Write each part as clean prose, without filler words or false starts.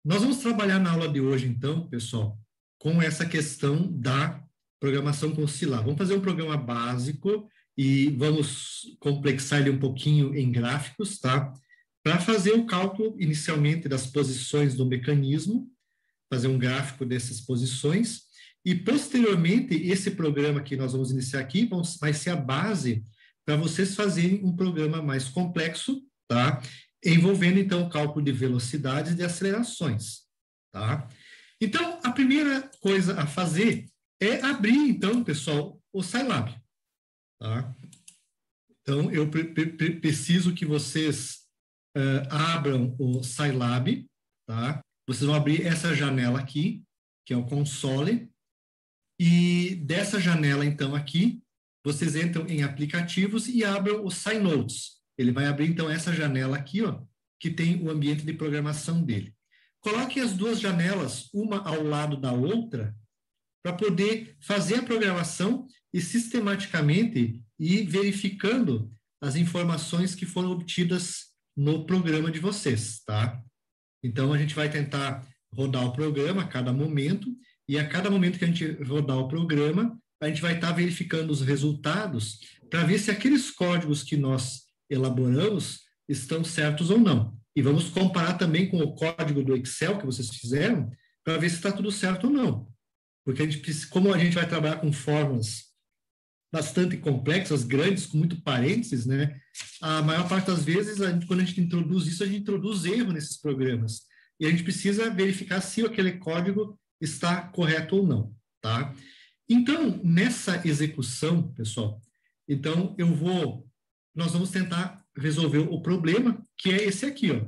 Nós vamos trabalhar na aula de hoje, então, pessoal, com essa questão da programação com Scilab. Vamos fazer um programa básico e vamos complexar ele um pouquinho em gráficos, tá? Para fazer o cálculo, inicialmente, das posições do mecanismo, fazer um gráfico dessas posições, e, posteriormente, esse programa que nós vamos iniciar aqui vai ser a base para vocês fazerem um programa mais complexo, tá? Envolvendo, então, o cálculo de velocidades e de acelerações, tá? Então, a primeira coisa a fazer é abrir, então, pessoal, o Scilab, tá? Então, eu preciso que vocês abram o Scilab, tá? Vocês vão abrir essa janela aqui, que é o console, e dessa janela, então, aqui, vocês entram em aplicativos e abram o SciNotes. Ele vai abrir, então, essa janela aqui, ó, que tem o ambiente de programação dele. Coloque as duas janelas, uma ao lado da outra, para poder fazer a programação e sistematicamente ir verificando as informações que foram obtidas no programa de vocês, tá? Então, a gente vai tentar rodar o programa a cada momento, e a cada momento que a gente rodar o programa, a gente vai estar verificando os resultados para ver se aqueles códigos que nós elaboramos estão certos ou não. E vamos comparar também com o código do Excel que vocês fizeram, para ver se está tudo certo ou não. Porque como a gente vai trabalhar com fórmulas bastante complexas, grandes, com muito parênteses, né? A maior parte das vezes, quando a gente introduz isso, a gente introduz erro nesses programas. E a gente precisa verificar se aquele código está correto ou não, tá? Então, nessa execução, pessoal, então nós vamos tentar resolver o problema, que é esse aqui, ó,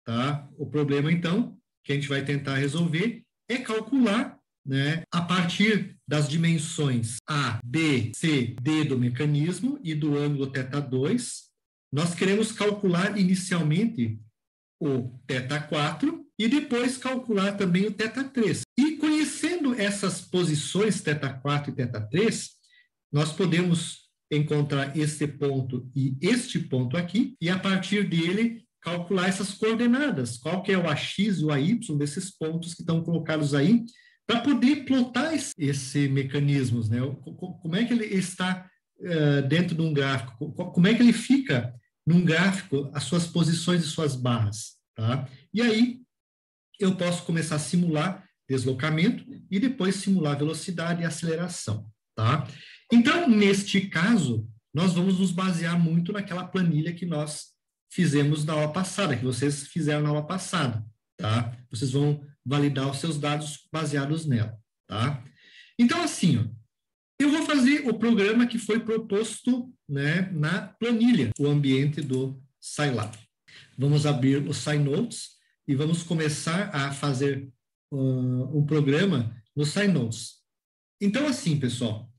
tá? O problema, então, que a gente vai tentar resolver é calcular, né, a partir das dimensões A, B, C, D do mecanismo e do ângulo θ2, nós queremos calcular inicialmente o θ4 e depois calcular também o θ3. E conhecendo essas posições θ4 e θ3, nós podemos encontrar este ponto e este ponto aqui, e a partir dele calcular essas coordenadas, qual que é o AX e o AY desses pontos que estão colocados aí, para poder plotar esse mecanismos, né? Como é que ele está dentro de um gráfico, como é que ele fica num gráfico, as suas posições e suas barras, tá? E aí eu posso começar a simular deslocamento e depois simular velocidade e aceleração, tá? Então, neste caso, nós vamos nos basear muito naquela planilha que nós fizemos na aula passada, que vocês fizeram na aula passada, tá? Vocês vão validar os seus dados baseados nela, tá? Então, assim, ó, eu vou fazer o programa que foi proposto, né, na planilha, o ambiente do Scilab. Vamos abrir o SciNotes e vamos começar a fazer um programa no SciNotes. Então, assim, pessoal,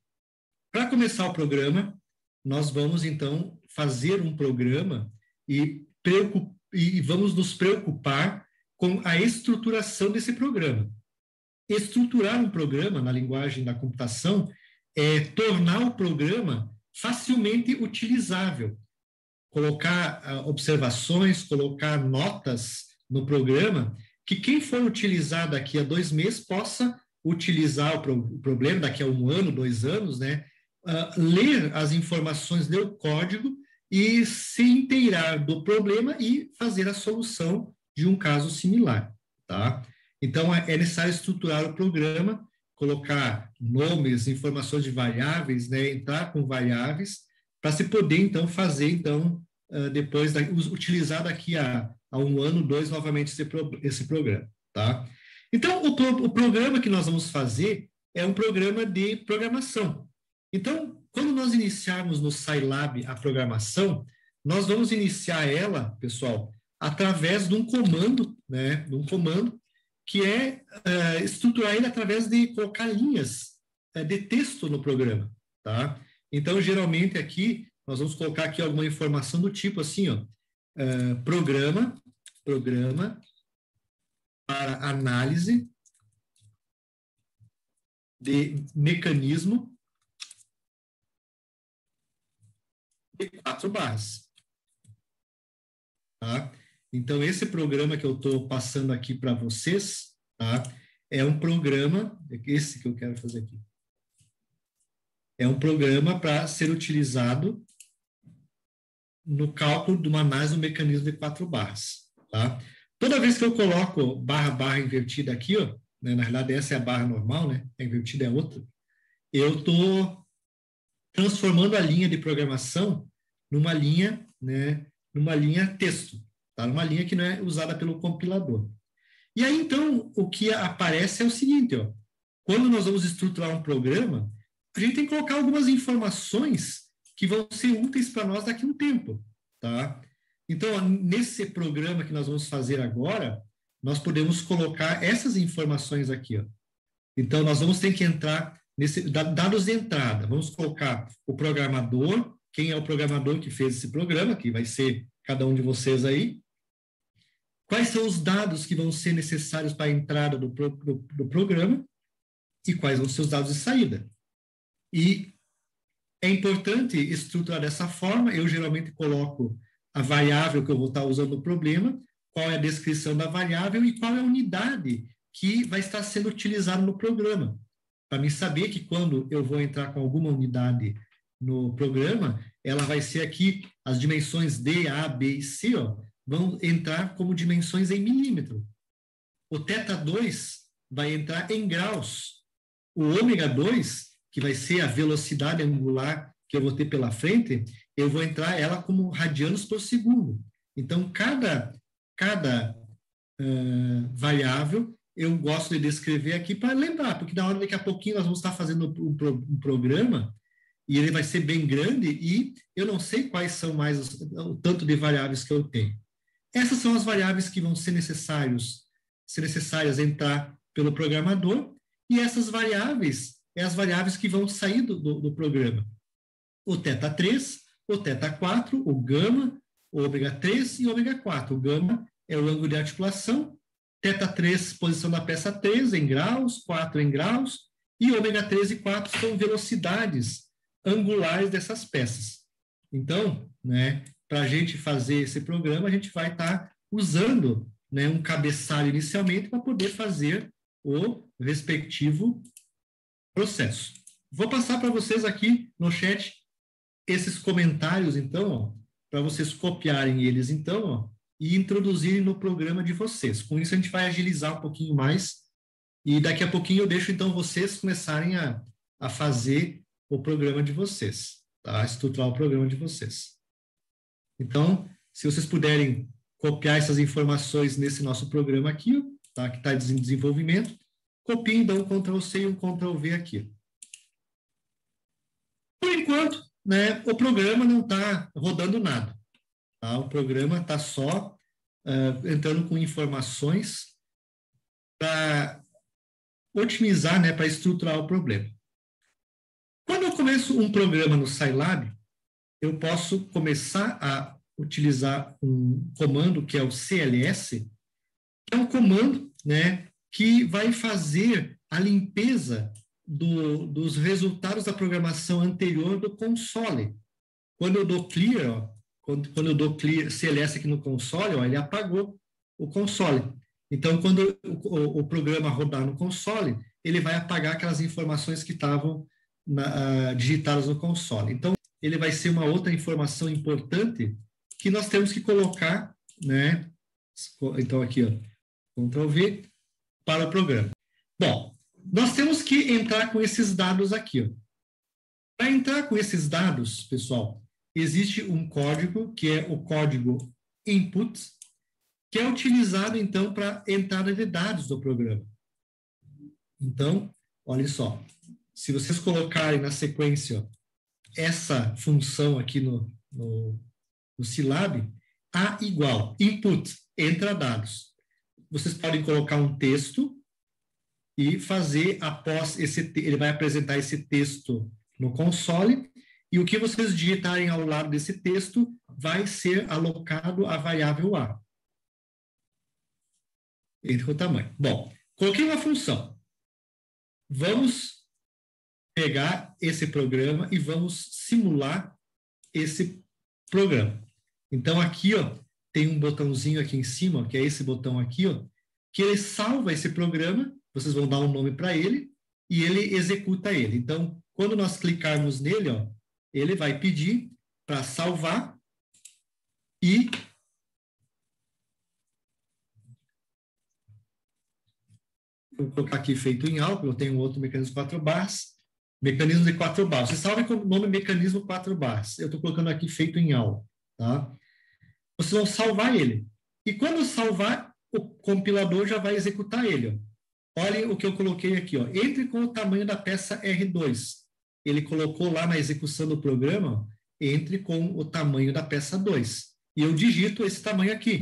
para começar o programa, nós vamos, então, fazer um programa e vamos nos preocupar com a estruturação desse programa. Estruturar um programa, na linguagem da computação, é tornar o programa facilmente utilizável. Colocar observações, colocar notas no programa, que quem for utilizar daqui a 2 meses possa utilizar o problema daqui a 1 ano, 2 anos, né? Ler as informações do código e se inteirar do problema e fazer a solução de um caso similar, tá? Então, é necessário estruturar o programa, colocar nomes, informações de variáveis, né? Entrar com variáveis, para se poder, então, fazer, então, depois, utilizar daqui a 1 ano, 2, novamente esse programa, tá? Então, o programa que nós vamos fazer é um programa de programação. Então, quando nós iniciarmos no Scilab a programação, nós vamos iniciar ela, pessoal, através de um comando, né? De um comando que é estruturar ele através de colocar linhas de texto no programa, tá? Então, geralmente aqui, nós vamos colocar aqui alguma informação do tipo assim, ó, programa para análise de mecanismo de 4 barras. Tá? Então, esse programa que eu estou passando aqui para vocês, tá? É um programa, esse que eu quero fazer aqui. É um programa para ser utilizado no cálculo de uma análise do mecanismo de 4 barras, tá? Toda vez que eu coloco barra invertida aqui, ó, né, na realidade essa é a barra normal, né? A invertida é outra. Eu estou transformando a linha de programação numa linha, né, numa linha texto, tá? Numa linha que não é usada pelo compilador. E aí, então, o que aparece é o seguinte, ó. Quando nós vamos estruturar um programa, a gente tem que colocar algumas informações que vão ser úteis para nós daqui a um tempo, tá? Então, ó, nesse programa que nós vamos fazer agora, nós podemos colocar essas informações aqui, ó. Então, nós vamos ter que entrar nesse dados de entrada. Vamos colocar o programador, quem é o programador que fez esse programa, que vai ser cada um de vocês aí. Quais são os dados que vão ser necessários para a entrada do programa e quais vão ser os dados de saída. E é importante estruturar dessa forma. Eu geralmente coloco a variável que eu vou estar usando no problema, qual é a descrição da variável e qual é a unidade que vai estar sendo utilizada no programa. Para mim saber que quando eu vou entrar com alguma unidade no programa, ela vai ser aqui, as dimensões D, A, B e C, ó, vão entrar como dimensões em milímetro. O θ2 vai entrar em graus. O ômega 2, que vai ser a velocidade angular que eu vou ter pela frente, eu vou entrar ela como radianos por segundo. Então, cada variável eu gosto de descrever aqui para lembrar, porque na hora daqui a pouquinho nós vamos estar fazendo um programa e ele vai ser bem grande e eu não sei quais são mais o tanto de variáveis que eu tenho. Essas são as variáveis que vão ser necessárias entrar pelo programador, e essas variáveis é as variáveis que vão sair do programa. O θ3, o θ4, o gama, o ômega 3 e o ômega 4. O gama é o ângulo de articulação, θ3, posição da peça 3 em graus, 4 em graus, e ômega 3 e 4 são velocidades angulares dessas peças. Então, né, para a gente fazer esse programa, a gente vai estar usando, né, um cabeçalho inicialmente para poder fazer o respectivo processo. Vou passar para vocês aqui no chat esses comentários, então, para vocês copiarem eles, então, ó, e introduzirem no programa de vocês. Com isso, a gente vai agilizar um pouquinho mais e daqui a pouquinho eu deixo, então, vocês começarem a fazer o programa de vocês, tá? Estruturar o programa de vocês. Então, se vocês puderem copiar essas informações nesse nosso programa aqui, tá? Que está em desenvolvimento, copiem, dão um Ctrl+C e um Ctrl+V aqui. Por enquanto, né, o programa não está rodando nada. Tá? O programa está só entrando com informações para otimizar, né, para estruturar o problema. Quando eu começo um programa no Scilab, eu posso começar a utilizar um comando que é o CLS, que é um comando, né, que vai fazer a limpeza dos resultados da programação anterior do console. Quando eu dou clear, ó, quando eu dou clear CLS aqui no console, ó, ele apagou o console. Então, quando o programa rodar no console, ele vai apagar aquelas informações que estavam digitadas no console. Então, ele vai ser uma outra informação importante que nós temos que colocar, né? Então, aqui, ó, Ctrl+V para o programa. Bom, nós temos que entrar com esses dados aqui, ó. Para entrar com esses dados, pessoal, existe um código, que é o código input, que é utilizado, então, para entrada de dados do programa. Então, olha só, se vocês colocarem na sequência, ó, essa função aqui no Scilab, A igual, input, entra dados. Vocês podem colocar um texto e fazer após ele vai apresentar esse texto no console, e o que vocês digitarem ao lado desse texto vai ser alocado à variável A. Entre o tamanho. Bom, coloquei uma função. Vamos pegar esse programa e vamos simular esse programa. Então, aqui, ó, tem um botãozinho aqui em cima, ó, que é esse botão aqui, ó, que ele salva esse programa, vocês vão dar um nome para ele, e ele executa ele. Então, quando nós clicarmos nele, ó, ele vai pedir para salvar e vou colocar aqui feito em álcool, eu tenho outro mecanismo de 4 barras, mecanismo de 4 barras. Você salva com o nome mecanismo 4 barras. Eu estou colocando aqui feito em álcool, tá? Vocês vão salvar ele. E quando salvar, o compilador já vai executar ele, ó. Olhem o que eu coloquei aqui, ó. Entre com o tamanho da peça R2. Ele colocou lá na execução do programa, ó, entre com o tamanho da peça 2. E eu digito esse tamanho aqui.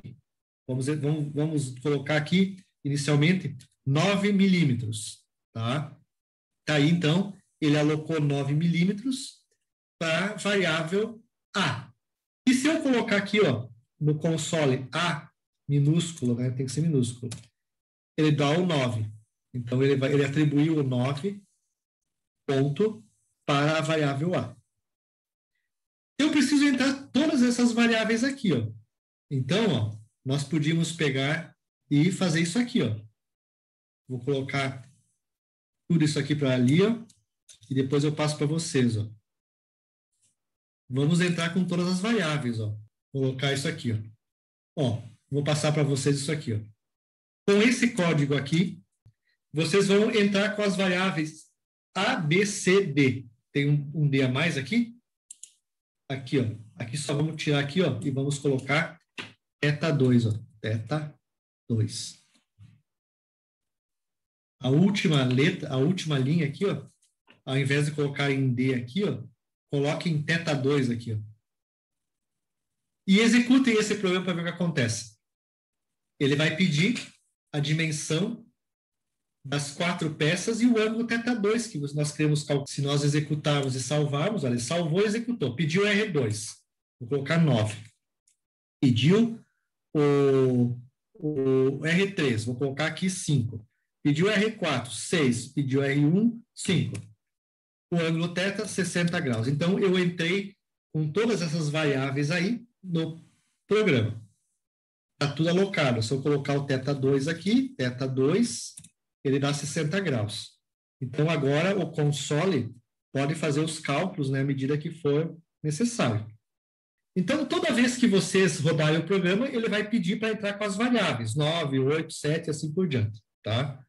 Vamos colocar aqui, inicialmente, 9 milímetros, tá? Tá aí, então, ele alocou 9 milímetros para a variável A. E se eu colocar aqui, ó, no console A minúsculo, né, tem que ser minúsculo, ele dá o 9. Então, ele atribuiu o 9 ponto para a variável A. Eu preciso entrar todas essas variáveis aqui, ó. Então, ó, nós podíamos pegar e fazer isso aqui, ó. Vou colocar tudo isso aqui para ali, ó, e depois eu passo para vocês, ó. Vamos entrar com todas as variáveis, ó. Vou colocar isso aqui, ó. Ó, vou passar para vocês isso aqui, ó. Com esse código aqui, vocês vão entrar com as variáveis A, B, C, D. Tem um D a mais aqui? Aqui, ó. Aqui só vamos tirar aqui, ó, e vamos colocar θ 2, ó. θ 2. A última letra, a última linha aqui, ó, ao invés de colocar em D aqui, ó, coloque em θ 2 aqui, ó. E executem esse programa para ver o que acontece. Ele vai pedir a dimensão das 4 peças e o ângulo θ 2 que nós queremos calcular. Se nós executarmos e salvarmos, olha, ele salvou e executou. Pediu R2. Vou colocar 9. Pediu o R3. Vou colocar aqui 5. Pediu R4, 6. Pediu R1, 5. O ângulo θ, 60 graus. Então, eu entrei com todas essas variáveis aí no programa. Está tudo alocado. Se eu colocar o θ 2 aqui, θ 2, ele dá 60 graus. Então, agora, o console pode fazer os cálculos, né, à medida que for necessário. Então, toda vez que vocês rodarem o programa, ele vai pedir para entrar com as variáveis, 9, 8, 7, assim por diante, tá?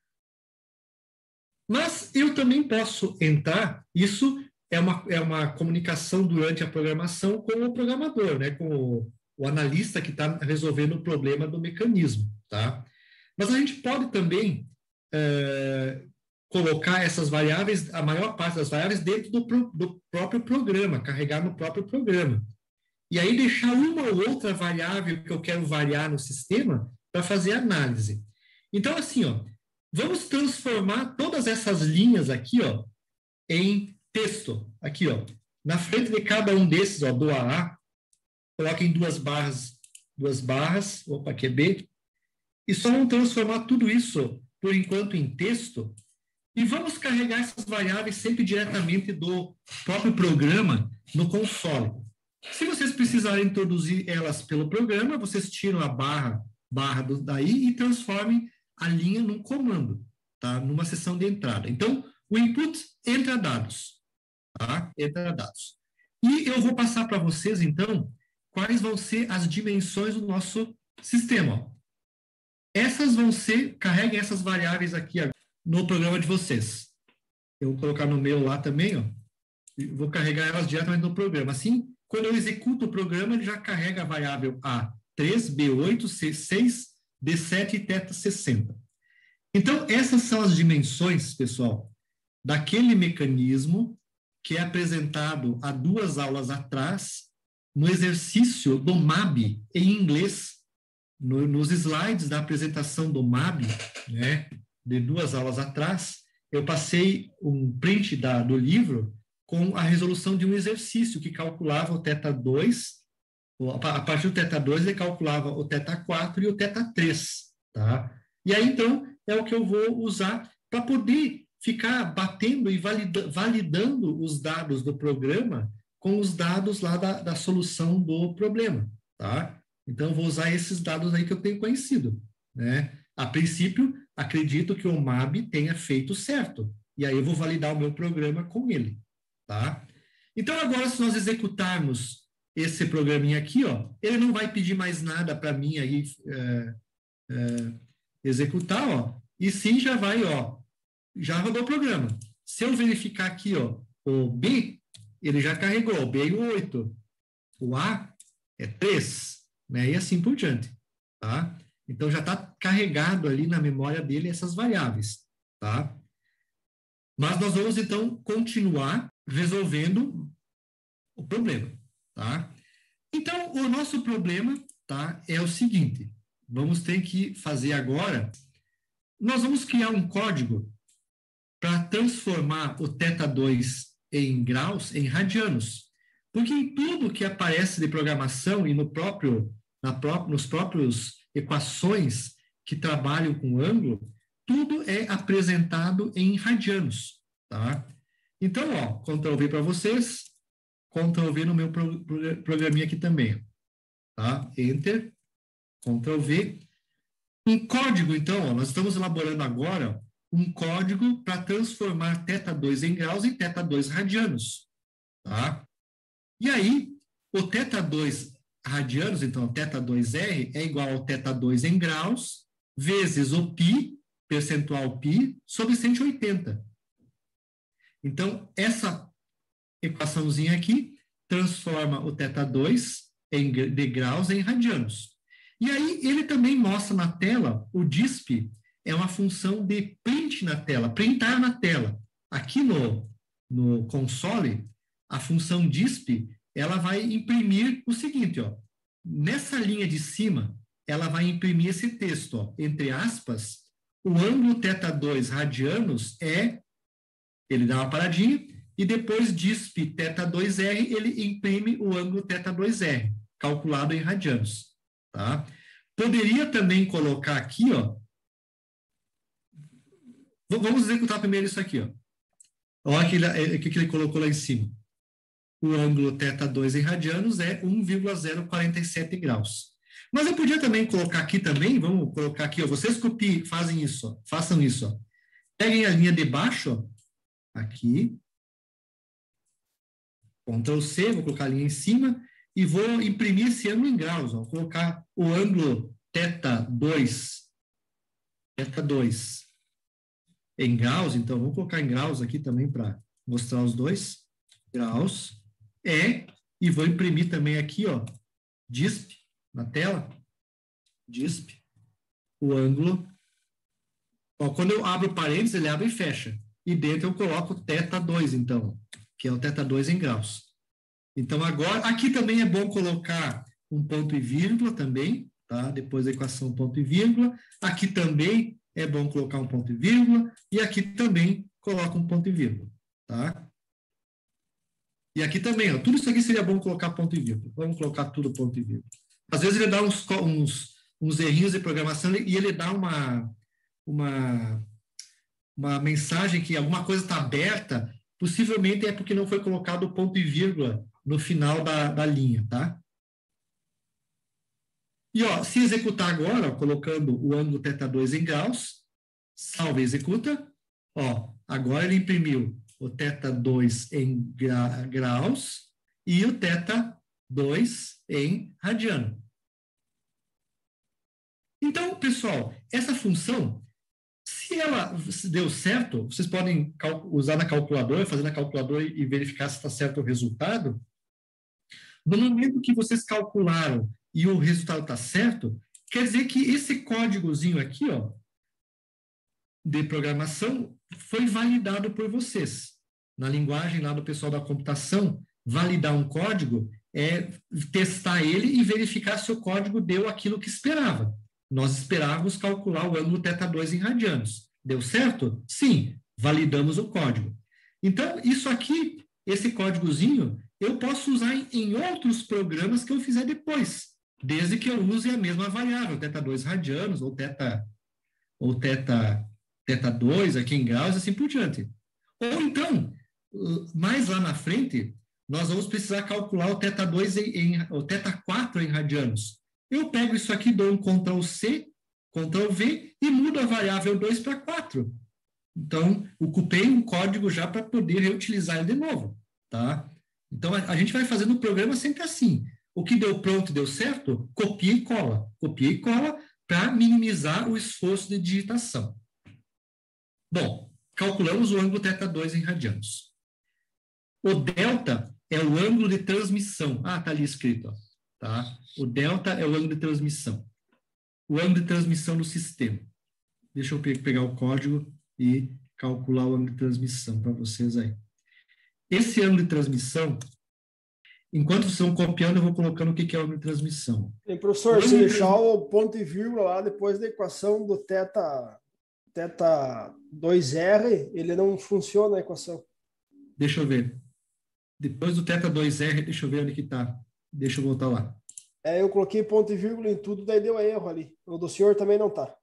Mas eu também posso entrar, isso é uma comunicação durante a programação com o programador, né, com o analista que está resolvendo o problema do mecanismo, tá? Mas a gente pode também colocar essas variáveis, a maior parte das variáveis, dentro do próprio programa, carregar no próprio programa. E aí deixar uma ou outra variável que eu quero variar no sistema para fazer análise. Então, assim, ó, vamos transformar todas essas linhas aqui, ó, em texto. Aqui, ó, na frente de cada um desses, ó, do AA, coloquem duas barras, opa, aqui é B, e só vamos transformar tudo isso, por enquanto, em texto, e vamos carregar essas variáveis sempre diretamente do próprio programa no console. Se vocês precisarem introduzir elas pelo programa, vocês tiram a barra daí e transformem a linha num comando, tá? Numa seção de entrada. Então, o input entra dados, tá? Entra dados. E eu vou passar para vocês, então, quais vão ser as dimensões do nosso sistema. Essas vão ser, carreguem essas variáveis aqui no programa de vocês. Eu vou colocar no meu lá também, ó. E vou carregar elas diretamente no programa. Assim, quando eu executo o programa, ele já carrega a variável A3, B8, C6, D7 e θ 60. Então, essas são as dimensões, pessoal, daquele mecanismo que é apresentado há 2 aulas atrás, no exercício do MAB em inglês, nos slides da apresentação do MAB, né, de 2 aulas atrás, eu passei um print do livro com a resolução de um exercício que calculava o θ 2, a partir do θ 2 ele calculava o θ 4 e o θ 3, tá? E aí, então, é o que eu vou usar para poder ficar batendo e validando os dados do programa com os dados lá da solução do problema, tá? Então, eu vou usar esses dados aí que eu tenho conhecido, né? A princípio, acredito que o MAB tenha feito certo. E aí eu vou validar o meu programa com ele, tá? Então, agora, se nós executarmos esse programinha aqui, ó, ele não vai pedir mais nada para mim aí executar, ó, e sim já vai, ó, já rodou o programa. Se eu verificar aqui, ó, o B, ele já carregou, o B é 8, o A é 3, né, e assim por diante, tá? Então, já está carregado ali na memória dele essas variáveis, tá? Mas nós vamos, então, continuar resolvendo o problema, tá? Então, o nosso problema, tá, é o seguinte, vamos ter que fazer agora, nós vamos criar um código para transformar o θ2 em graus em radianos, porque em tudo que aparece de programação e nos próprios equações que trabalham com ângulo, tudo é apresentado em radianos, tá? Então, ó, Ctrl V para vocês, Ctrl V no meu programinha aqui também, tá? Enter, Ctrl V. Um código, então, ó, nós estamos elaborando agora um código para transformar θ2 em graus em θ2 radianos, tá? E aí, o θ2 radianos, então, θ2R é igual ao θ2 em graus, vezes o π, percentual π, sobre 180. Então, essa equaçãozinha aqui transforma o θ2 de graus em radianos. E aí, ele também mostra na tela, o disp é uma função de print na tela, printar na tela. Aqui no console, a função disp, ela vai imprimir o seguinte, ó. Nessa linha de cima, ela vai imprimir esse texto, ó, entre aspas, o ângulo θ2 radianos é, ele dá uma paradinha, e depois disp θ2R, ele imprime o ângulo θ2R, calculado em radianos, tá? Poderia também colocar aqui, ó, vamos executar primeiro isso aqui, ó. Olha o que ele colocou lá em cima. O ângulo θ2 em radianos é 1,047 graus. Mas eu podia também colocar aqui também, vamos colocar aqui, ó, vocês copiem, façam isso, ó. Peguem a linha de baixo, ó, aqui, Ctrl C, vou colocar a linha em cima, e vou imprimir esse ângulo em graus, ó, vou colocar o ângulo θ2 em graus, então vamos colocar em graus aqui também para mostrar os dois, graus, e vou imprimir também aqui, ó, disp, na tela, disp, o ângulo, ó, quando eu abro parênteses, ele abre e fecha, e dentro eu coloco θ2, então, que é o θ2 em graus. Então, agora, aqui também é bom colocar um ponto e vírgula também, tá? Depois da equação ponto e vírgula. Aqui também é bom colocar um ponto e vírgula, e aqui também coloca um ponto e vírgula, tá? E aqui também, ó, tudo isso aqui seria bom colocar ponto e vírgula. Vamos colocar tudo ponto e vírgula. Às vezes ele dá uns errinhos de programação e ele dá uma mensagem que alguma coisa está aberta, possivelmente é porque não foi colocado o ponto e vírgula no final da linha, tá? E, ó, se executar agora, ó, colocando o ângulo θ2 em graus, salva e executa, ó, agora ele imprimiu o θ2 em graus e o θ2 em radiano. Então, pessoal, essa função, se ela deu certo, vocês podem usar na calculadora, fazer na calculadora e verificar se está certo o resultado. No momento que vocês calcularam e o resultado está certo, quer dizer que esse códigozinho aqui, ó, de programação, foi validado por vocês. Na linguagem lá do pessoal da computação, validar um código é testar ele e verificar se o código deu aquilo que esperava. Nós esperávamos calcular o ângulo θ2 em radianos. Deu certo? Sim, validamos o código. Então, isso aqui, esse códigozinho, eu posso usar em outros programas que eu fizer depois, desde que eu use a mesma variável, θ2 radianos, ou θ2 aqui em graus, e assim por diante. Ou então, mais lá na frente, nós vamos precisar calcular o θ4 em radianos. eu pego isso aqui, dou um Ctrl+C, Ctrl+V e mudo a variável 2 para 4. Então, ocupei um código já para poder reutilizar ele de novo, tá? Então, a gente vai fazendo o programa sempre assim. O que deu pronto e deu certo, copia e cola. Copia e cola para minimizar o esforço de digitação. Bom, calculamos o ângulo θ2 em radianos. O delta é o ângulo de transmissão. Ah, está ali escrito, ó, tá? O delta é o ângulo de transmissão. O ângulo de transmissão do sistema. Deixa eu pegar o código e calcular o ângulo de transmissão para vocês aí. Esse ângulo de transmissão, enquanto vocês estão copiando, eu vou colocando o que é o ângulo de transmissão. E, professor, se deixar o ponto e vírgula lá depois da equação do θ2R, ele não funciona a equação. Deixa eu ver. Depois do θ2R, deixa eu ver onde que está. Deixa eu voltar lá. Eu coloquei ponto e vírgula em tudo, daí deu erro ali. O do senhor também não tá.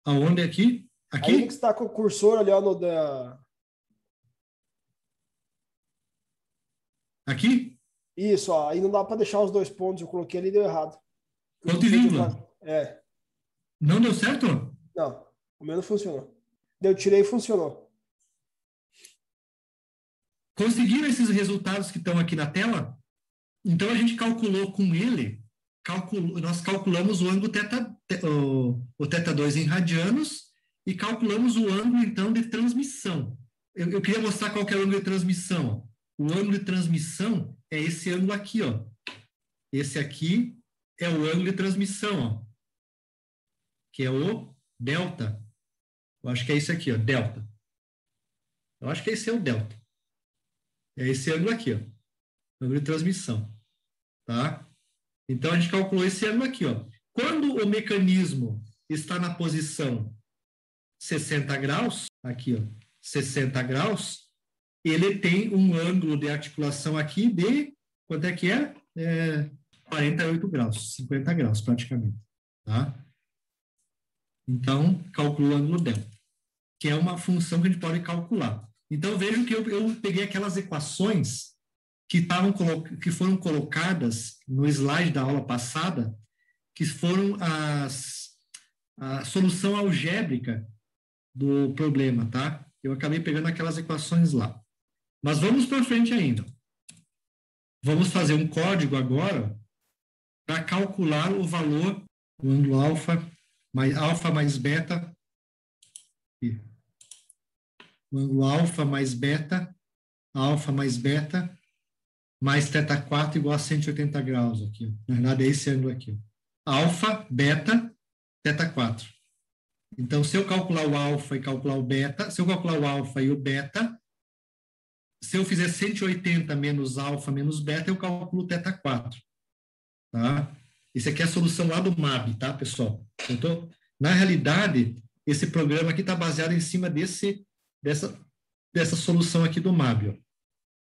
Aonde aqui? Aqui? Aí que está com o cursor ali, ó, no da... Aqui? Isso, ó, aí não dá para deixar os 2 pontos, eu coloquei ali e deu errado. Ponto e vírgula? É. Não deu certo? Não, o meu não funcionou. Eu tirei e funcionou. Conseguiram esses resultados que estão aqui na tela? Então, a gente calculou com ele, nós calculamos o ângulo o θ2 em radianos e calculamos o ângulo, então, de transmissão. Eu queria mostrar qual que é o ângulo de transmissão. O ângulo de transmissão é esse ângulo aqui, ó. Esse aqui é o ângulo de transmissão, ó, que é o delta. Eu acho que é isso aqui, ó, delta. Eu acho que esse é o delta. É esse ângulo aqui, ó, ângulo de transmissão, tá? Então, a gente calculou esse ângulo aqui, ó. Quando o mecanismo está na posição 60 graus, aqui, ó, 60 graus, ele tem um ângulo de articulação aqui de, quanto é que é? 48 graus, 50 graus praticamente, tá? Então, calculo o ângulo delta, que é uma função que a gente pode calcular. Então, vejam que eu peguei aquelas equações que foram colocadas no slide da aula passada, que foram a solução algébrica do problema, tá? Eu acabei pegando aquelas equações lá. Mas vamos para frente ainda. Vamos fazer um código agora para calcular o valor do ângulo alfa mais beta. Aqui. O ângulo alfa mais beta mais θ4 igual a 180 graus aqui. Na verdade, é esse ângulo aqui. Alfa, beta, θ4. Então, se eu calcular o alfa e calcular o beta, se eu calcular o alfa e o beta, se eu fizer 180 menos alfa menos beta, eu calculo o θ4. Tá? Isso aqui é a solução lá do MAB, tá, pessoal? Então, na realidade, esse programa aqui está baseado em cima dessa solução aqui do MAB. Ó.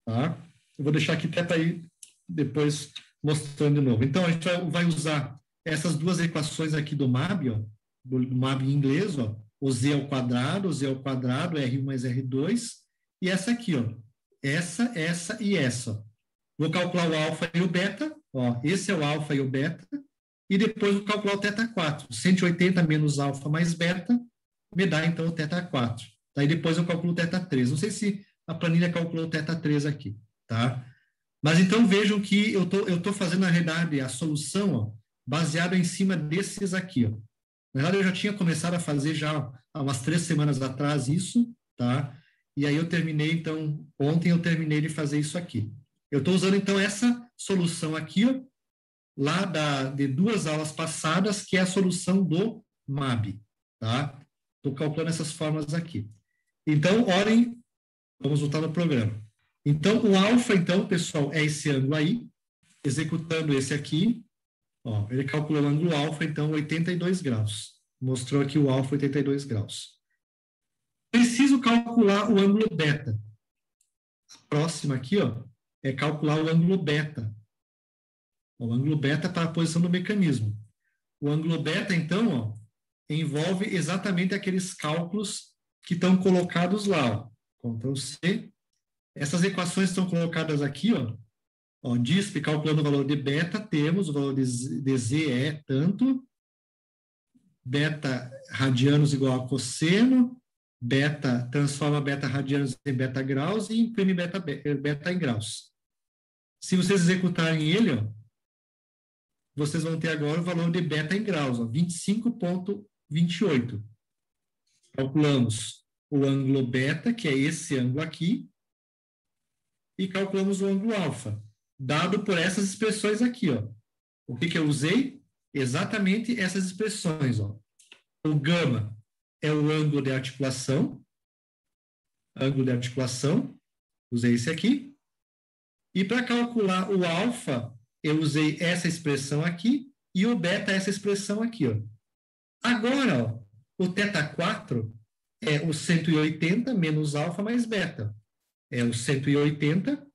Tá? Eu vou deixar aqui até para ir depois mostrando de novo. Então, a gente vai usar essas duas equações aqui do MAB, ó, do MAB em inglês, ó, o Z ao quadrado, R1 mais R2, e essa aqui, ó, essa e essa. Vou calcular o alfa e o beta, ó, esse é o alfa e o beta, e depois vou calcular o θ4. 180 menos alfa mais beta me dá, então, o θ4. Daí depois eu calculo o θ3. Não sei se a planilha calculou o θ3 aqui, tá? Mas então vejam que eu tô fazendo, na realidade, a solução, ó, baseada em cima desses aqui, ó. Na verdade, eu já tinha começado a fazer já há umas 3 semanas atrás isso, tá? E aí eu terminei, então, ontem eu terminei de fazer isso aqui. Eu estou usando, então, essa solução aqui, ó, lá de 2 aulas passadas, que é a solução do MAB, tá? Estou calculando essas formas aqui. Então, olhem, vamos voltar no programa. Então, o alfa, então, pessoal, é esse ângulo aí, executando esse aqui, ó, ele calculou o ângulo alfa, então, 82 graus. Mostrou aqui o alfa, 82 graus. Preciso calcular o ângulo beta. A próxima aqui, ó, é calcular o ângulo beta. O ângulo beta para a posição do mecanismo. O ângulo beta, então, ó, envolve exatamente aqueles cálculos que estão colocados lá, ó. Ctrl+C. Essas equações estão colocadas aqui, ó, Ó, DISP, calculando o valor de beta, temos o valor de Z é tanto, beta radianos igual a cosseno, beta, transforma beta radianos em beta graus e imprime beta em graus. Se vocês executarem ele, ó, vocês vão ter agora o valor de beta em graus, 25,28. Calculamos o ângulo beta, que é esse ângulo aqui, e calculamos o ângulo alfa, dado por essas expressões aqui, ó. O que eu usei? Exatamente essas expressões, ó. O gama é o ângulo de articulação, usei esse aqui. E para calcular o alfa, eu usei essa expressão aqui, e o beta, essa expressão aqui, ó. Agora, ó, o θ4 é o 180 menos alfa mais beta. É o 180,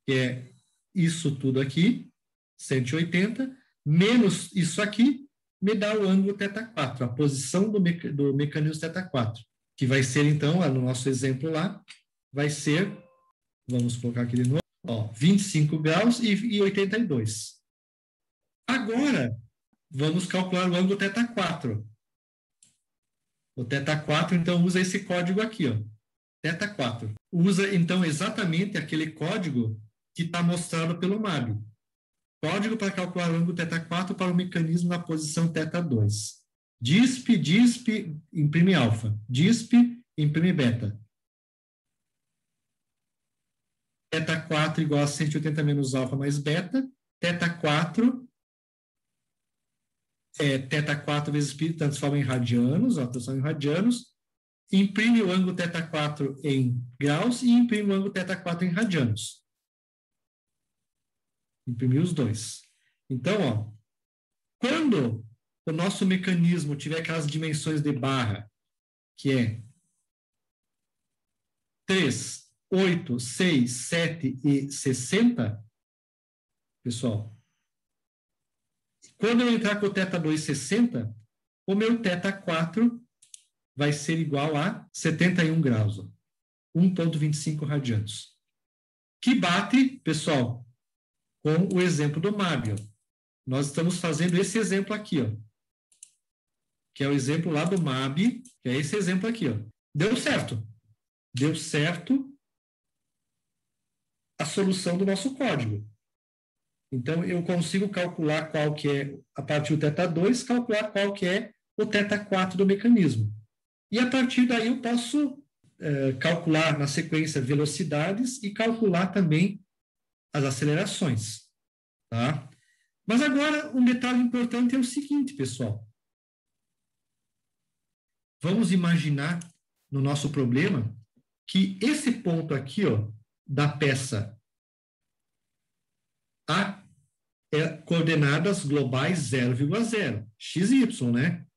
que é isso tudo aqui, 180, menos isso aqui, me dá o ângulo θ4, a posição do mecanismo θ4, que vai ser, então, no nosso exemplo lá, vai ser, vamos colocar aqui de novo, ó, 25 graus e 82. Agora, vamos calcular o ângulo θ4. O θ4, então, usa esse código aqui, ó, θ4. Usa, então, exatamente aquele código que está mostrado pelo MAB. Código para calcular o ângulo θ4 para o mecanismo na posição θ2. DISP, imprime alfa. DISP, imprime beta. θ4 igual a 180 menos alfa mais beta. θ4 θ4 vezes π, transforma em radianos, transforma em radianos. Imprime o ângulo θ4 em graus e imprime o ângulo θ4 em radianos. Imprimir os dois. Então, ó, quando o nosso mecanismo tiver aquelas dimensões de barra, que é 3, 8, 6, 7 e 60, pessoal, quando eu entrar com o θ2 60, o meu θ4 vai ser igual a 71 graus, 1,25 radianos. Que bate, pessoal, com o exemplo do MAB. Ó. Nós estamos fazendo esse exemplo aqui, ó, que é o exemplo lá do MAB, que é esse exemplo aqui. Ó. Deu certo. Deu certo a solução do nosso código. Então, eu consigo calcular qual que é, a partir do θ2, calcular qual que é o θ4 do mecanismo. E a partir daí eu posso calcular na sequência velocidades e calcular também as acelerações, tá? Mas agora, um detalhe importante é o seguinte, pessoal. Vamos imaginar, no nosso problema, que esse ponto aqui, ó, da peça A é coordenadas globais 0,0, x e y, né?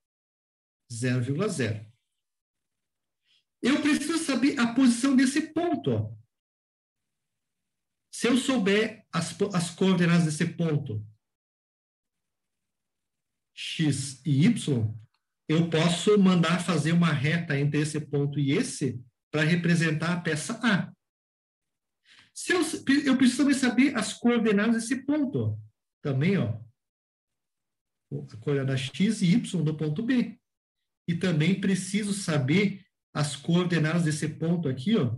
0,0. Eu preciso saber a posição desse ponto, ó. Se eu souber as coordenadas desse ponto, x e y, eu posso mandar fazer uma reta entre esse ponto e esse para representar a peça A. Eu preciso também saber as coordenadas desse ponto, ó. Também, ó, a coordenada x e y do ponto B. E também preciso saber as coordenadas desse ponto aqui, ó.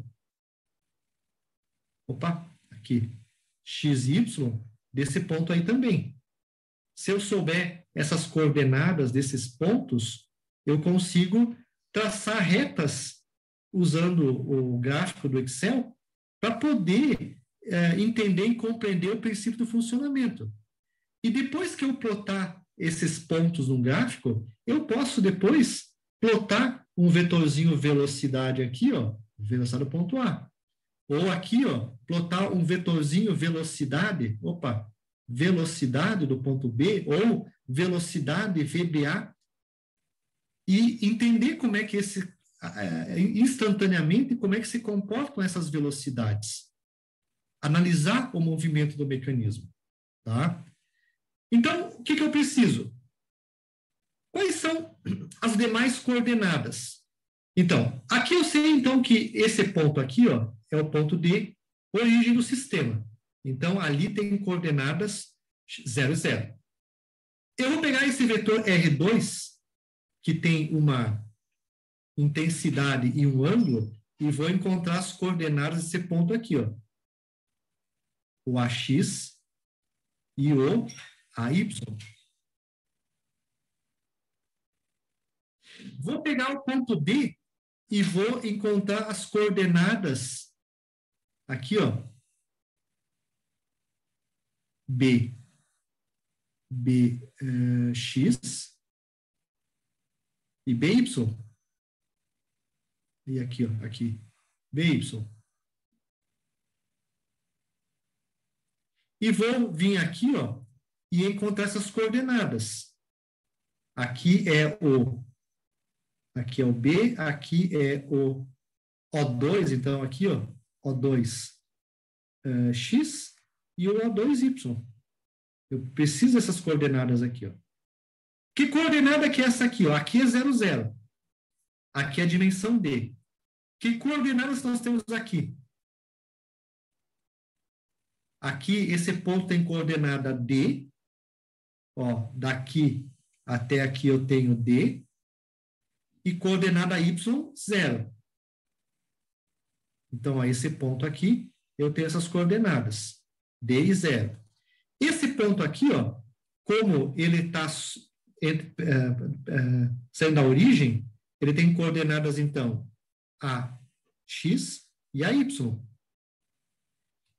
Opa! Aqui, x e y, desse ponto aí também. Se eu souber essas coordenadas desses pontos, eu consigo traçar retas usando o gráfico do Excel para poder entender e compreender o princípio do funcionamento. E depois que eu plotar esses pontos no gráfico, eu posso depois plotar um vetorzinho velocidade aqui, ó, velocidade do ponto A. Ou aqui, ó, plotar um vetorzinho velocidade, velocidade do ponto B, ou velocidade VBA, e entender como é que instantaneamente, como é que se comportam essas velocidades. Analisar o movimento do mecanismo, tá? Então, o que eu preciso? Quais são as demais coordenadas? Então, aqui eu sei, então, que esse ponto aqui, ó, é o ponto de origem do sistema. Então, ali tem coordenadas 0, 0. Eu vou pegar esse vetor R2, que tem uma intensidade e um ângulo, e vou encontrar as coordenadas desse ponto aqui, ó. O AX e o AY. Vou pegar o ponto B e vou encontrar as coordenadas aqui, ó. X e BY. E aqui, ó, aqui, BY. E vou vir aqui, ó, e encontrar essas coordenadas. Aqui é o B, aqui é o O2, então aqui, ó, O2 X e o O2 Y. Eu preciso dessas coordenadas aqui, ó. Que coordenada que é essa aqui, ó? Aqui é 0, 0. Aqui é a dimensão D. Que coordenadas nós temos aqui? Aqui, esse ponto tem coordenada D. Ó, daqui até aqui eu tenho D. E coordenada Y, 0. Então, ó, esse ponto aqui, eu tenho essas coordenadas. D e 0. Esse ponto aqui, ó, como ele está saindo da origem, ele tem coordenadas, então, a X e a Y.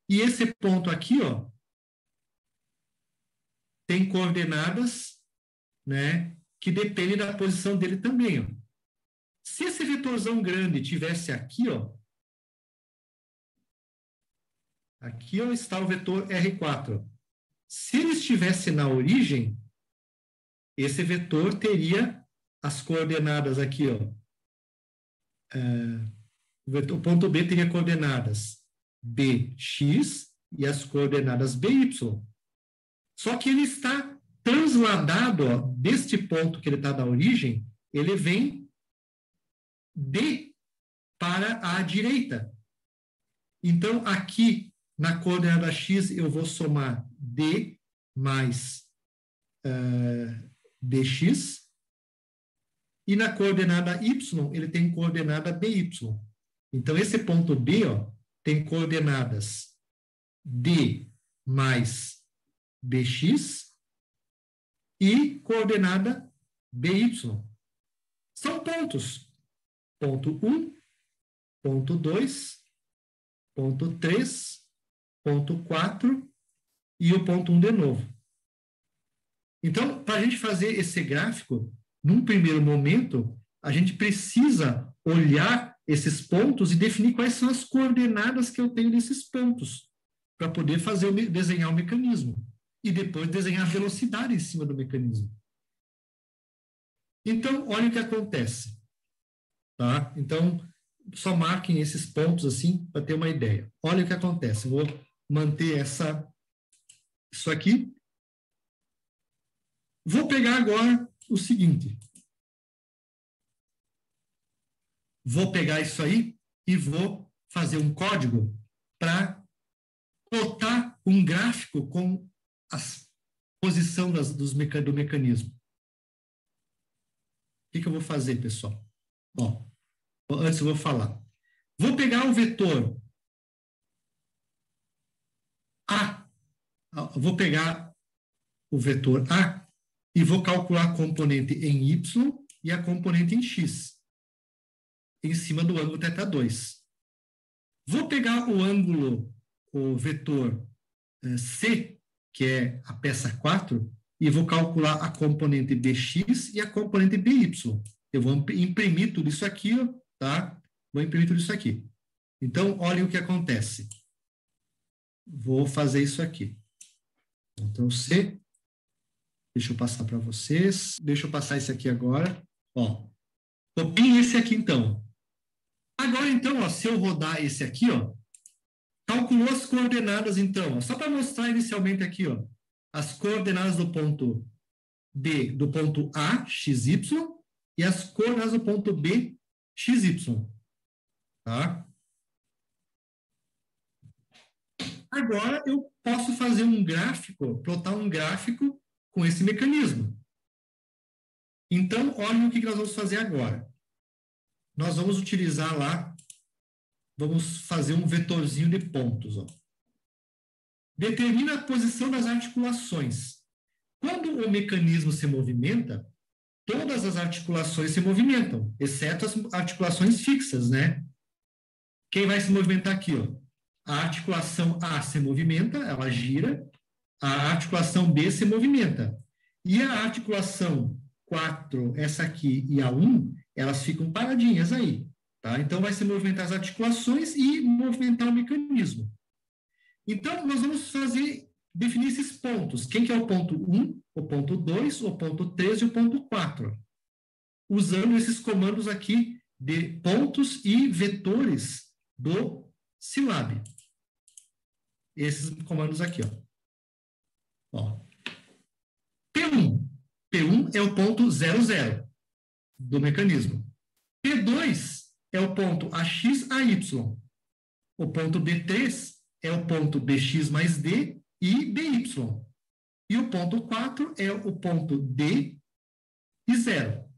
E esse ponto aqui, ó, tem coordenadas, né, que dependem da posição dele também, ó. Se esse vetorzão grande tivesse aqui, ó, aqui ó, está o vetor R4. Se ele estivesse na origem, esse vetor teria as coordenadas aqui, ó. O ponto B teria coordenadas BX e as coordenadas BY. Só que ele está transladado, ó, deste ponto que ele está da origem, ele vem D para a direita. Então, aqui, na coordenada X, eu vou somar D mais BX. E na coordenada Y, ele tem coordenada BY. Então, esse ponto B, ó, tem coordenadas D mais BX e coordenada BY. São pontos. Ponto 1, ponto 2, ponto 3, ponto 4 e o ponto 1 de novo. Então, para a gente fazer esse gráfico, num primeiro momento, a gente precisa olhar esses pontos e definir quais são as coordenadas que eu tenho nesses pontos, para poder desenhar o mecanismo. E depois desenhar a velocidade em cima do mecanismo. Então, olha o que acontece. Tá? Então, só marquem esses pontos assim, para ter uma ideia. Olha o que acontece. Eu vou manter isso aqui. Vou pegar agora o seguinte. Vou pegar isso aí e vou fazer um código para plotar um gráfico com a posição do mecanismo. O que eu vou fazer, pessoal? Ó, antes eu vou falar. Vou pegar o vetor A. Vou pegar o vetor A e vou calcular a componente em Y e a componente em X, em cima do ângulo θ2. Vou pegar o vetor C, que é a peça 4, e vou calcular a componente BX e a componente BY. Eu vou imprimir tudo isso aqui, tá? Vou imprimir tudo isso aqui. Então, olhem o que acontece. Vou fazer isso aqui. Então, C. Deixa eu passar para vocês. Deixa eu passar esse aqui agora. Ó, copiem esse aqui, então. Agora, então, ó, se eu rodar esse aqui, ó, calculou as coordenadas, então. Ó, só para mostrar inicialmente aqui, ó, as coordenadas do ponto B, do ponto A, XY, e as coordenadas do ponto B, XY. Tá? Agora, eu posso fazer um gráfico, plotar um gráfico com esse mecanismo. Então, olha o que nós vamos fazer agora. Nós vamos utilizar lá, vamos fazer um vetorzinho de pontos. Ó. Determina a posição das articulações. Quando o mecanismo se movimenta, todas as articulações se movimentam, exceto as articulações fixas, né? Quem vai se movimentar aqui, ó? A articulação A se movimenta, ela gira, a articulação B se movimenta. E a articulação 4, essa aqui, e a 1, elas ficam paradinhas aí, tá? Então, vai se movimentar as articulações e movimentar o mecanismo. Então, nós vamos definir esses pontos. Quem que é o ponto 1, o ponto 2, o ponto 3 e o ponto 4. Usando esses comandos aqui de pontos e vetores do Scilab. Esses comandos aqui, ó. P1. P1 é o ponto 00 do mecanismo. P2 é o ponto AX a Y. O ponto B3 é o ponto BX mais D e BY. E o ponto 4 é o ponto D e 0.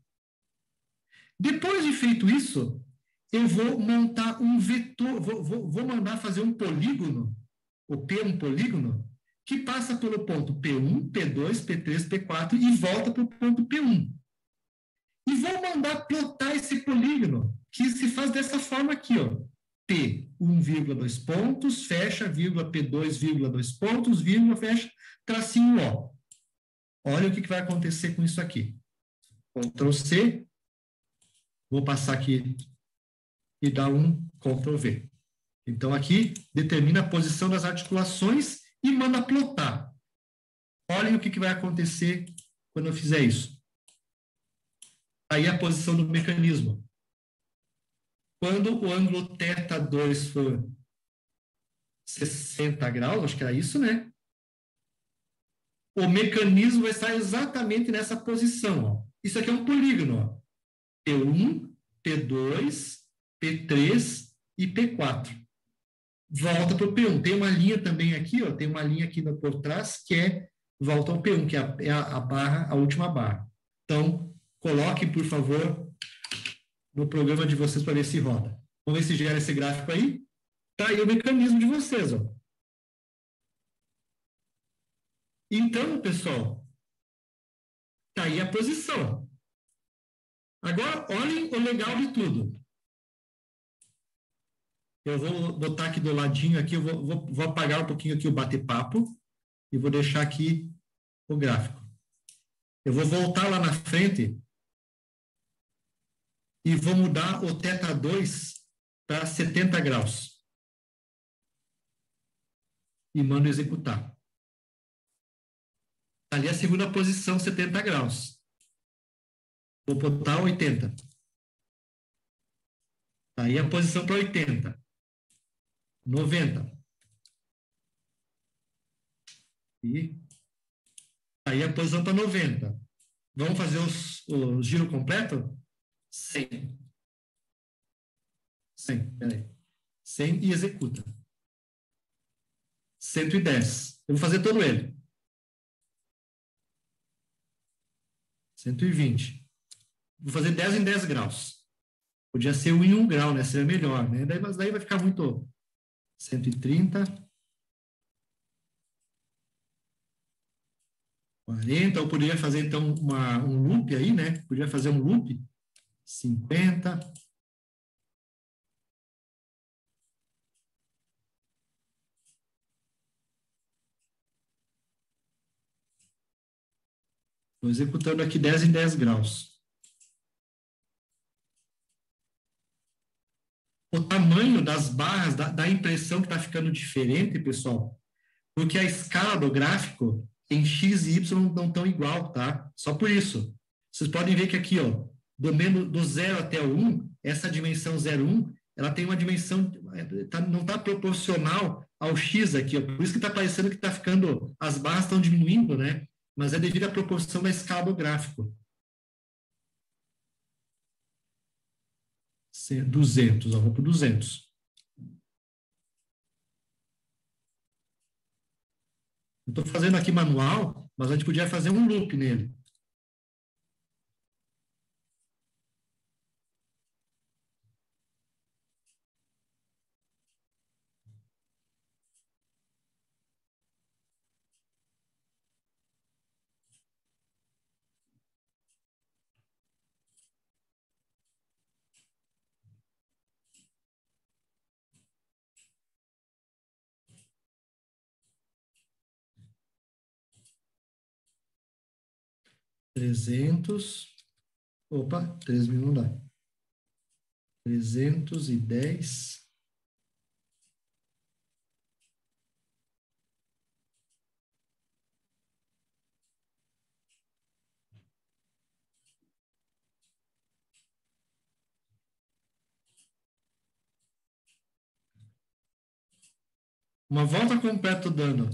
Depois de feito isso, eu vou montar um vetor, vou mandar fazer um polígono, o P é um polígono, que passa pelo ponto P1, P2, P3, P4 e volta para o ponto P1. E vou mandar plotar esse polígono, que se faz dessa forma aqui, ó. P, 1,2 pontos, fecha, vírgula, P2, vírgula, 2 pontos, vírgula, fecha, tracinho O. Olha o que vai acontecer com isso aqui. Ctrl C, vou passar aqui e dar um Ctrl V. Então, aqui, determina a posição das articulações e manda plotar. Olhem o que vai acontecer quando eu fizer isso. Aí a posição do mecanismo. Quando o ângulo θ2 for 60 graus, acho que era isso, né? O mecanismo vai estar exatamente nessa posição. Ó. Isso aqui é um polígono. Ó. P1, P2, P3 e P4. Volta para o P1. Tem uma linha também aqui, ó, tem uma linha aqui por trás que é volta ao P1, que é a barra, a última barra. Então, coloque, por favor, no programa de vocês para ver se roda. Vamos ver se gera esse gráfico aí. Tá aí o mecanismo de vocês, ó. Então, pessoal, tá aí a posição. Agora, olhem o legal de tudo. Eu vou botar aqui do ladinho, aqui, eu vou apagar um pouquinho aqui o bate-papo e vou deixar aqui o gráfico. Eu vou voltar lá na frente e vou mudar o θ2 para 70 graus. E mando executar. Ali a segunda posição, 70 graus. Vou botar 80. Aí a posição para 80. 90. E aí a posição para 90. Vamos fazer o giro completo? 100. 100, peraí. 100 e executa. 110. Eu vou fazer todo ele. 120. Vou fazer 10 em 10 graus. Podia ser 1 em 1 grau, né? Seria melhor, né? Mas daí vai ficar muito... 130. 40. Eu poderia fazer, então, um loop aí, né? Podia fazer um loop. 50. Estou executando aqui 10 em 10 graus. O tamanho das barras dá a impressão que está ficando diferente, pessoal, porque a escala do gráfico em X e Y não estão igual, tá? Só por isso. Vocês podem ver que aqui, ó, do 0 até o 1, essa dimensão 0,1, ela tem uma dimensão, não está proporcional ao X aqui, ó, por isso que está parecendo que está ficando, as barras estão diminuindo, né? Mas é devido à proporção da escala do gráfico. 200, ó, vou para 200. Eu estou fazendo aqui manual, mas a gente podia fazer um loop nele. Opa, 3.000 não dá. 310. Uma volta completa dando.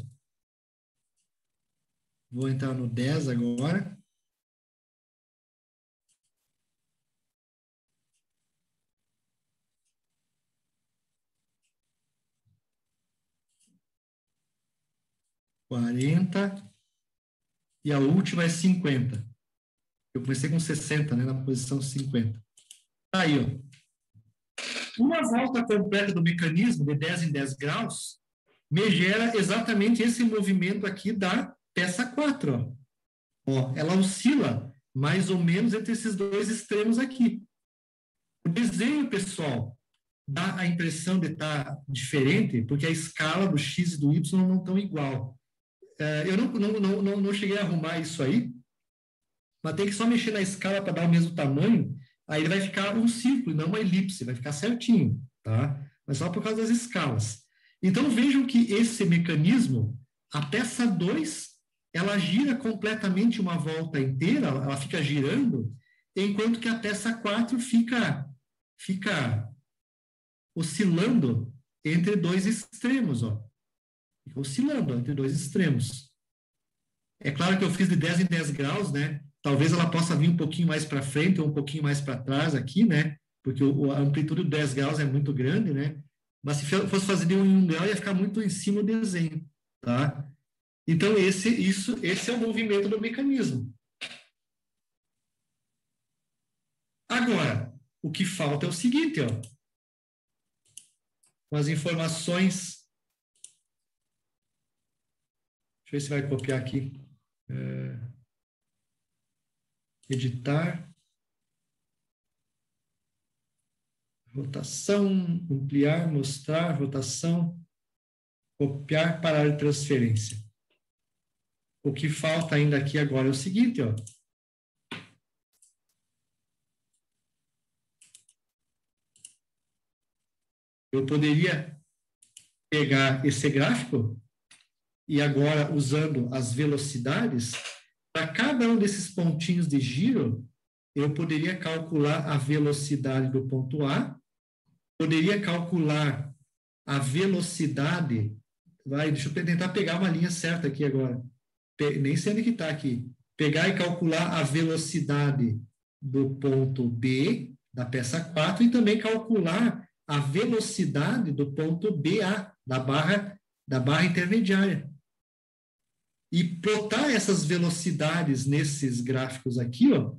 Vou entrar no 10 agora. $40. E a última é 50. Eu comecei com 60, né? Na posição 50. Tá aí, ó. Uma volta completa do mecanismo de 10 em 10 graus me gera exatamente esse movimento aqui da peça 4, ó. Ó, ela oscila mais ou menos entre esses dois extremos aqui. O desenho, pessoal, dá a impressão de estar diferente, porque a escala do X e do Y não estão igual. Eu não cheguei a arrumar isso aí, mas tem que só mexer na escala para dar o mesmo tamanho, aí ele vai ficar um círculo, não uma elipse, vai ficar certinho, tá? Mas só por causa das escalas. Então, vejam que esse mecanismo, a peça 2, ela gira completamente uma volta inteira, ela fica girando, enquanto que a peça 4 fica oscilando entre dois extremos, ó. Fica oscilando entre dois extremos. É claro que eu fiz de 10 em 10 graus, né? Talvez ela possa vir um pouquinho mais para frente ou um pouquinho mais para trás aqui, né? Porque a amplitude de 10 graus é muito grande, né? Mas se fosse fazer de 1 grau, ia ficar muito em cima do desenho, tá? Então, esse é o movimento do mecanismo. Agora, o que falta é o seguinte, ó. Com as informações... Deixa eu ver se vai copiar aqui. Editar. Rotação, ampliar, mostrar, rotação, copiar, parar de transferência. O que falta ainda aqui agora é o seguinte, ó. Eu poderia pegar esse gráfico e agora, usando as velocidades, para cada um desses pontinhos de giro, eu poderia calcular a velocidade do ponto A, poderia calcular a velocidade, deixa eu tentar pegar uma linha certa aqui agora, nem sei onde que está aqui, pegar e calcular a velocidade do ponto B, da peça 4, e também calcular a velocidade do ponto BA, da barra intermediária. E plotar essas velocidades nesses gráficos aqui, ó,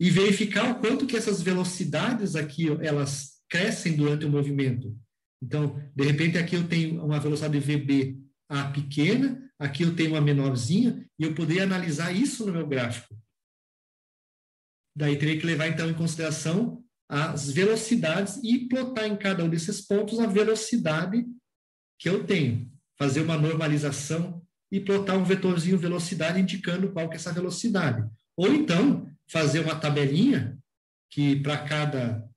e verificar o quanto que essas velocidades aqui, ó, elas crescem durante o movimento. Então, de repente, aqui eu tenho uma velocidade VB A pequena, aqui eu tenho uma menorzinha, e eu poderia analisar isso no meu gráfico. Daí teria que levar, então, em consideração as velocidades e plotar em cada um desses pontos a velocidade que eu tenho. Fazer uma normalização e plotar um vetorzinho velocidade indicando qual que é essa velocidade. Ou então, fazer uma tabelinha que para cada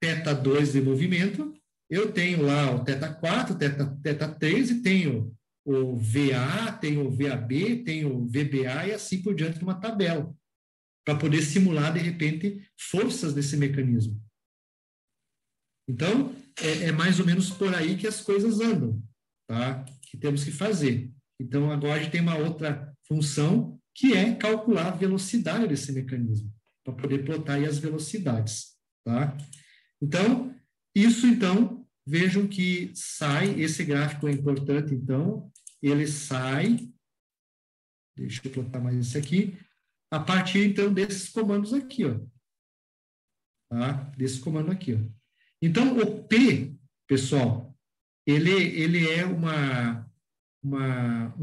θ2 de movimento, eu tenho lá o θ4, θ3 e tenho o VA, tenho o VAB, tenho o VBA e assim por diante numa tabela, para poder simular, de repente, forças desse mecanismo. Então, é mais ou menos por aí que as coisas andam, tá? Que temos que fazer. Então, agora a gente tem uma outra função, que é calcular a velocidade desse mecanismo, para poder plotar aí as velocidades, tá? Então, vejam que esse gráfico é importante, então, ele sai, deixa eu colocar mais isso aqui, a partir, então, desses comandos aqui, ó. Tá? Desse comando aqui, ó. Então, o P, pessoal, ele é um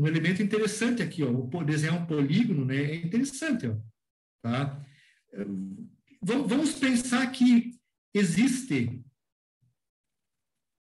elemento interessante aqui, ó. Desenhar um polígono, né, é interessante, ó. Tá? Vamos pensar que existe